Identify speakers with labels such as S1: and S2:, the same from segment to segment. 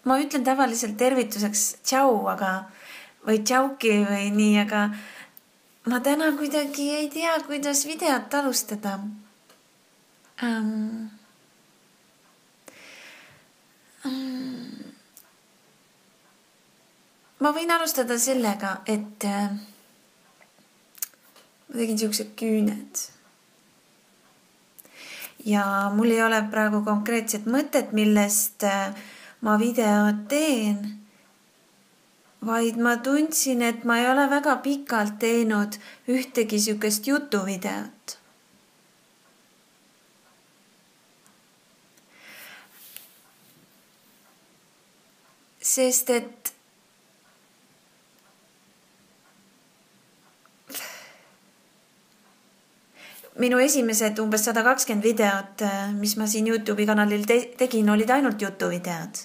S1: ma ütlen tavaliselt tervituseks tšau, või tšauki või nii, aga ma täna kuidagi ei tea, kuidas videot alustada. Ma võin alustada sellega, et ma tegin siuksed küüned. Ja mul ei ole praegu konkreetset mõtet, millest ma videot teen, vaid ma tundsin, et ma ei ole väga pikalt teinud ühtegi siukest jutuvideot. Sest et minu esimesed umbes 120 videot, mis ma siin YouTube'i kanalil tegin, olid ainult jutuvideod.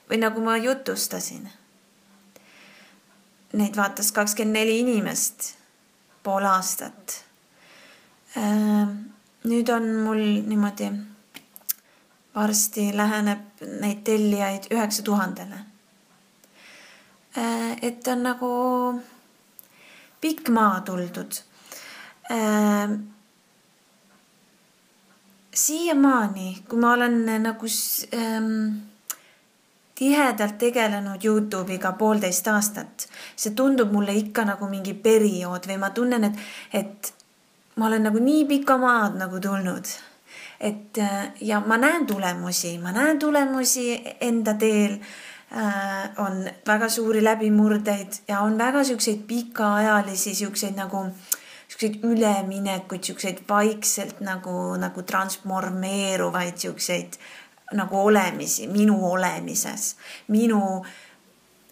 S1: Või nagu ma jutustasin. Neid vaatas 24 inimest pool aastat. Nüüd on mul niimoodi, varsti läheneb neid tellijaid 9000. Et on nagu pikk maa tuldud. Siiamaani, kui ma olen nagu tihedalt tegelenud YouTube'iga 1,5 aastat, see tundub mulle ikka nagu mingi periood või ma tunnen, et ma olen nagu nii pikka maad nagu tulnud. Ja ma näen tulemusi enda teel, on väga suuri läbimurdeid ja on väga siukseid pikaajalisi, siukseid nagu siukseid üleminekuid, siukseid vaikselt nagu transformeeruvaid siukseid nagu olemisi, minu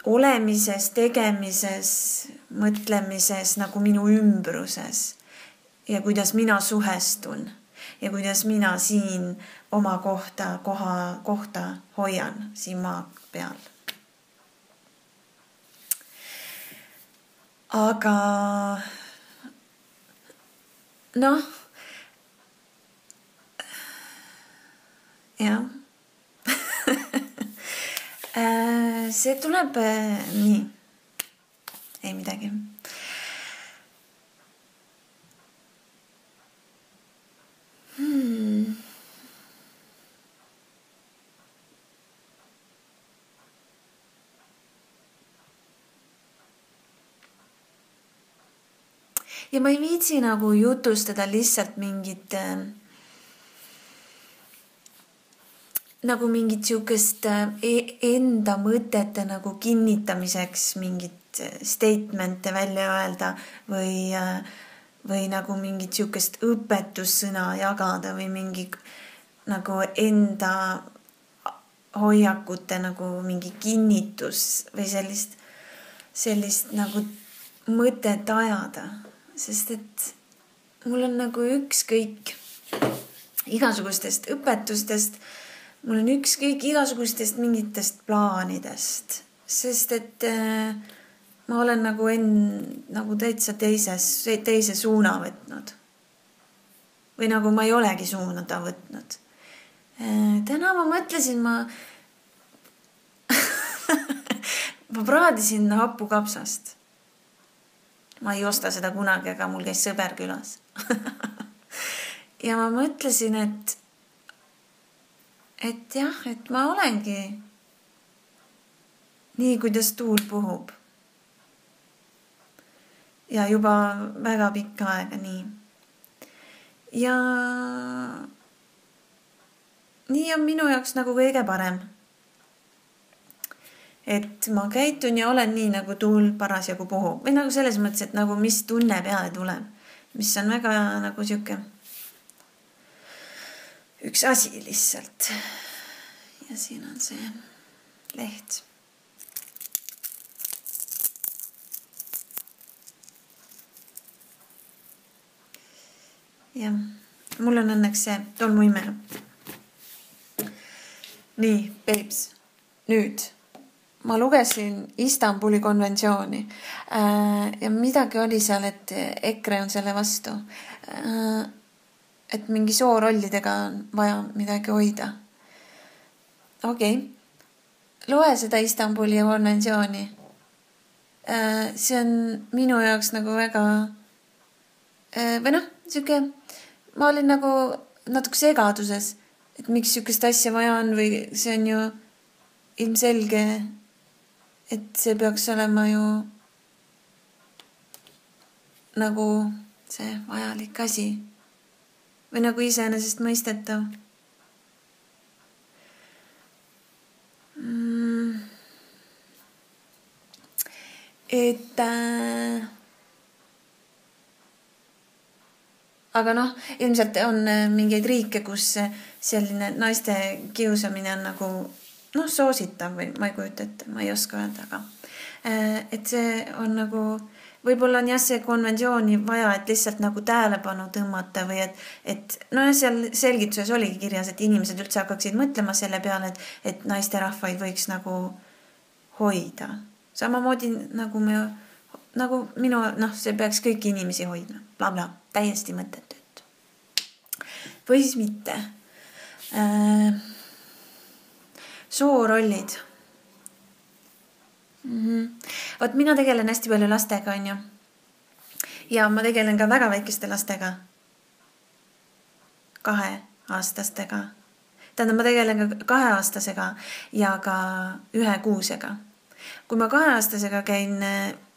S1: olemises, tegemises, mõtlemises, nagu minu ümbruses ja kuidas mina suhestun ja kuidas mina siin oma kohta hoian siin maa peal. Aga noh, jah. See tuleb nii. Ei midagi. Ja ma ei viitsi nagu jutustada lihtsalt mingit siukest enda mõtete nagu kinnitamiseks mingit statemente välja öelda või nagu mingit siukest õpetussõna jagada või mingi nagu enda hoiakute nagu mingi kinnitus või sellist nagu mõtet ajada. Sest et mul on nagu ükskõik igasugustest õpetustest, mul on ükskõik igasugustest mingitest plaanidest, sest et ma olen nagu täitsa teise suuna võtnud. Või nagu ma ei olegi suunada võtnud. Täna ma mõtlesin, ma praadisin hapukapsast. Ma ei osta seda kunagi, aga mul käis sõber külas. Ja ma mõtlesin, et jah, et ma olengi nii, kuidas tuul puhub. Ja juba väga pikka aega nii. Ja nii on minu jaoks nagu kõige parem. Et ma käitun ja olen nii, nagu tuul parasjagu puhub. Või nagu selles mõttes, et nagu mis tunne peale tuleb. Mis on väga nagu siuke üks asi lihtsalt. Ja siin on see leht. Ja mul on õnneks see tolmuimeja. Nii, babes, nüüd. Ma lugesin Istanbuli konventsiooni ja midagi oli seal, et EKRE on selle vastu. Et mingi soorollidega on vaja midagi hoida. Okei. loe seda Istanbuli konventsiooni. See on minu jaoks nagu väga või noh, ma olin nagu natuke segaduses, et miks sükest asja vaja on või see on ju ilmselge, et see peaks olema ju nagu see vajalik asi või nagu iseenesest mõistetav. Et aga noh, ilmselt on mingeid riike, kus selline naiste kiusamine on nagu soositav või ma ei kujuta ette, ma ei oska öelda, aga et see on nagu, võib-olla on jah see konventsiooni vaja, et lihtsalt nagu tähelepanu tõmmata või et seal selgituses oligi kirjas, et inimesed üldse hakkaksid mõtlema selle peale, et naisterahvaid võiks nagu hoida. Samamoodi nagu see peaks kõiki inimesi hoidma, bla, täiesti mõttetut. Või siis mitte. Soorollid. Vot mina tegelen hästi palju lastega, on ju. Ja ma tegelen ka väga väikeste lastega. 2-aastastega. Tähendab, ma tegelen ka 2-aastasega ja ka 1-kuusega. Kui ma 2-aastasega käin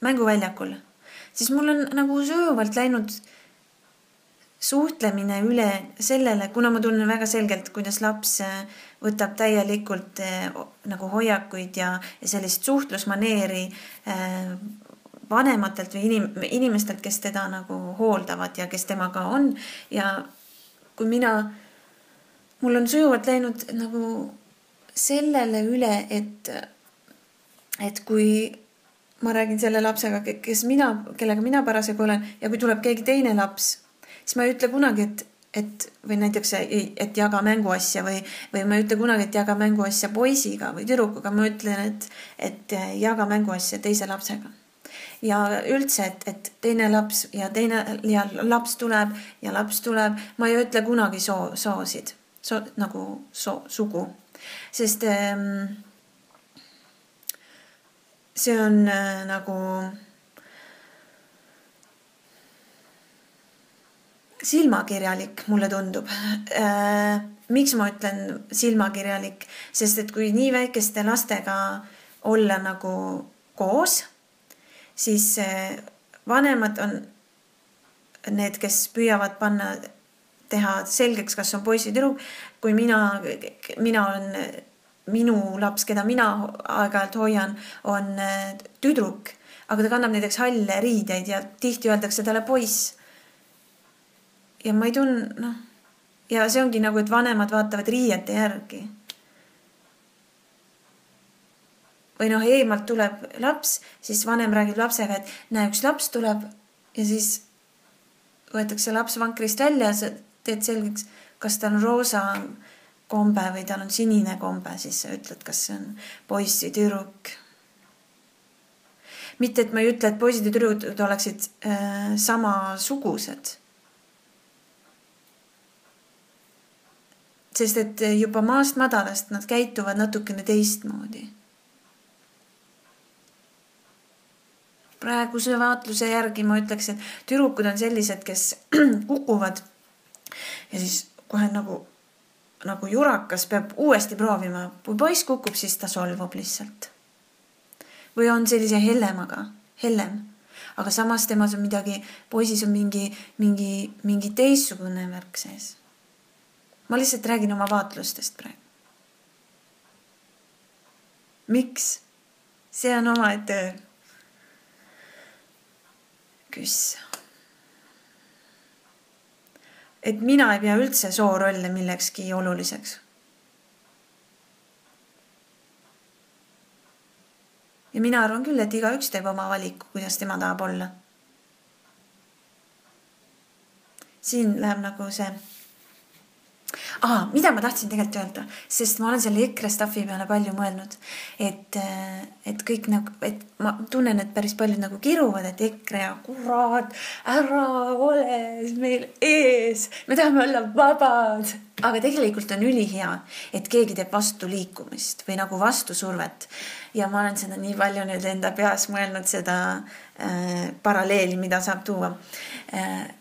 S1: mänguväljakul, siis mul on nagu söövalt läinud suhtlemine üle sellele, kuna ma tunnen väga selgelt, kuidas laps võtab täielikult nagu hoiakuid ja sellist suhtlusmaneeri vanematelt või inimestelt, kes teda nagu hooldavad ja kes temaga on. Ja kui mul on söövalt läinud nagu sellele üle, et kui ma räägin selle lapsega, kellega mina parasjagu olen ja kui tuleb keegi teine laps, siis ma ei ütle kunagi, või näiteks, et jaga mänguasja või ma ei ütle kunagi, et jaga mänguasja poisiga või tüdrukuga, ma ütlen, et jaga mänguasja teise lapsega. Ja üldse, et teine laps ja laps tuleb, ma ei ütle kunagi soosid, nagu sugu, sest see on nagu silmakirjalik, mulle tundub. Miks ma ütlen silmakirjalik? Sest et kui nii väikeste lastega olla nagu koos, siis vanemad on need, kes püüavad teha selgeks, kas on poiss või tüdruk. Kui mina olen minu laps, keda mina aeg-ajalt hoian, on tüdruk, aga ta kannab näiteks halle riideid ja tihti öeldakse talle poiss. Ja ma ei ja see ongi nagu, et vanemad vaatavad riiete järgi. Või eemalt tuleb laps, siis vanem räägib lapsega, et näe, üks laps tuleb ja siis võetakse laps vankrist välja ja teed selgeks, kas ta on roosa kombe või tal on sinine kombe, siis sa ütled, kas see on poiss või tüdruk. Mitte, et ma ei ütle, et poisid ja tüdrukud oleksid samasugused. Sest et juba maast madalast nad käituvad natukene teistmoodi. Praeguse vaatluse järgi ma ütleks, et tüdrukud on sellised, kes kukuvad ja siis kohe nagu jurakas peab uuesti proovima. Kui poiss kukub, siis ta solvub lihtsalt. Või on sellise hellem. Aga samas temas on midagi, poisis on mingi teistsugune värk sees. Ma lihtsalt räägin oma vaatlustest praegu. Miks? See on omaette küss. Et mina ei pea üldse soorolle millekski oluliseks. Ja mina arvan küll, et igaüks teeb oma valiku, kuidas tema tahab olla. Siin läheb nagu see. Mida ma tahtsin tegelikult öelda, sest ma olen selle EKRE staffi peale palju mõelnud, et kõik nagu, et ma tunnen, et päris paljud nagu kiruvad, et EKRE ja kurat, ära ole meil ees, me tahame olla vabad. Aga tegelikult on ülihea, et keegi teeb vastu liikumist või nagu vastu survet. Ja ma olen seda nii palju nüüd enda peas mõelnud seda paralleeli, mida saab tuua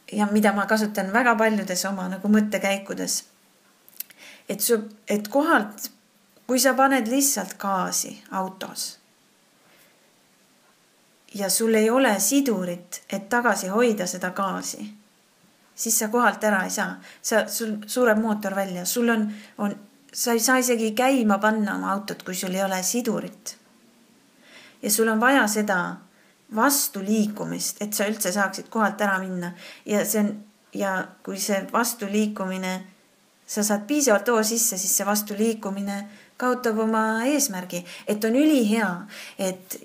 S1: ja mida ma kasutan väga paljudes oma nagu mõttekäikudes. Et kohalt, kui sa paned lihtsalt gaasi autos ja sul ei ole sidurit, et tagasi hoida seda gaasi, siis sa kohalt ära ei saa. Sul sureb mootor välja. Sa ei saa isegi käima panna oma autot, kui sul ei ole sidurit. Ja sul on vaja seda vastu liikumist, et sa üldse saaksid kohalt ära minna. Ja kui see vastu liikumine, sa saad piisavalt hoo sisse, siis see vastu liikumine kaotab oma eesmärgi. Et on ülihea, et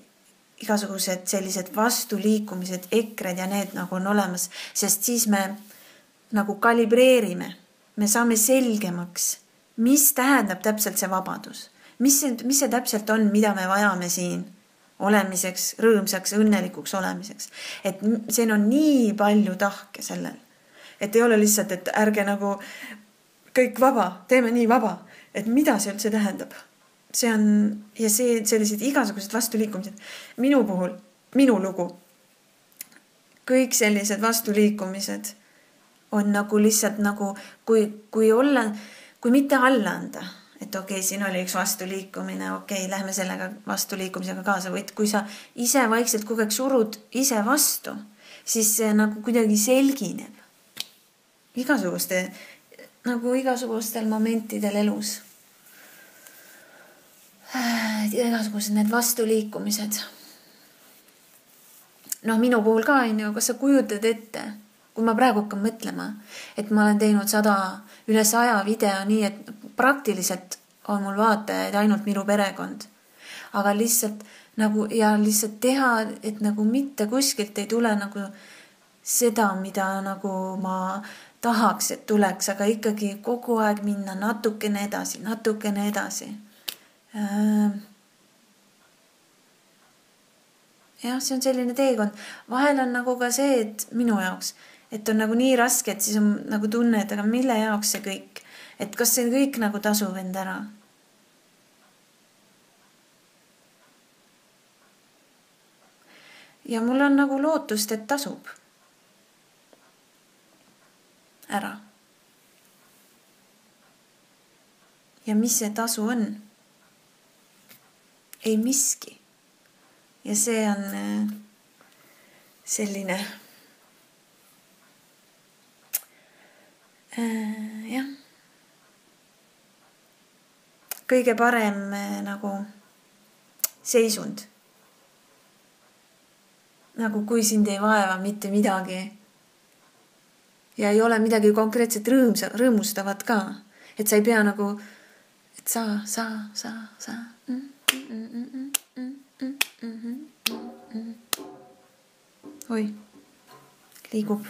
S1: igasugused sellised vastu liikumised, EKRE-d ja need nagu on olemas, sest siis me nagu kalibreerime. Me saame selgemaks, mis tähendab täpselt see vabadus. Mis see täpselt on, mida me vajame siin olemiseks, rõõmsaks, õnnelikuks olemiseks. Et see on nii palju tahke sellel. Et ei ole lihtsalt, et ärge nagu kõik vaba, teeme nii vaba. Et mida see üldse tähendab? See on, ja sellised igasugused vastuliikumised. Minu puhul, minu lugu, kõik sellised vastuliikumised on nagu lihtsalt nagu, kui mitte alla anda, et siin oli üks vastuliikumine, lähme sellega vastuliikumisega kaasa, või kui sa ise vaikselt kogu aeg surud ise vastu, siis see nagu kuidagi selgineb. Igasugustel momentidel elus. Igasugused need vastuliikumised. Minu puhul ka on ju, kas sa kujutad ette, kui ma praegu hakkan mõtlema, et ma olen teinud üle 100 video nii, et praktiliselt on mul vaatajaid ainult minu perekond. Aga lihtsalt nagu, ja lihtsalt teha, et nagu mitte kuskilt ei tule nagu seda, mida nagu ma tahaks, et tuleks, aga ikkagi kogu aeg minna natukene edasi. Jah, see on selline teekond. Vahel on nagu ka see, et minu jaoks, et on nagu nii raske, et siis on nagu tunne, et aga mille jaoks see kõik, et kas see kõik nagu tasub end ära. Ja mul on nagu lootust, et tasub ära. Ja mis see tasu on? Ei miski. Ja see on selline jah, kõige parem nagu seisund. Nagu kui sind ei vaeva mitte midagi ja ei ole midagi konkreetset rõõmustavat ka. Et sa ei pea nagu, et sa. Oi, liigub.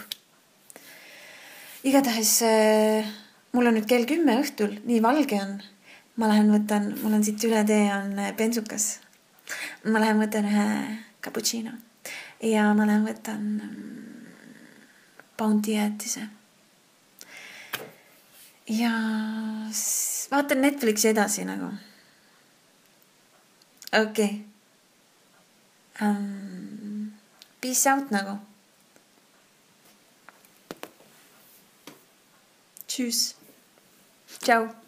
S1: Igatahes mul on nüüd kell 10 õhtul, nii valge on. Ma lähen võtan, mul on siit üle tee on bensukas. Ma lähen võtan ühe cappuccino ja ma lähen võtan Bounty jäätise. Ja vaatan Netflixi edasi nagu. Peace out nagu. Tschüss. Ciao.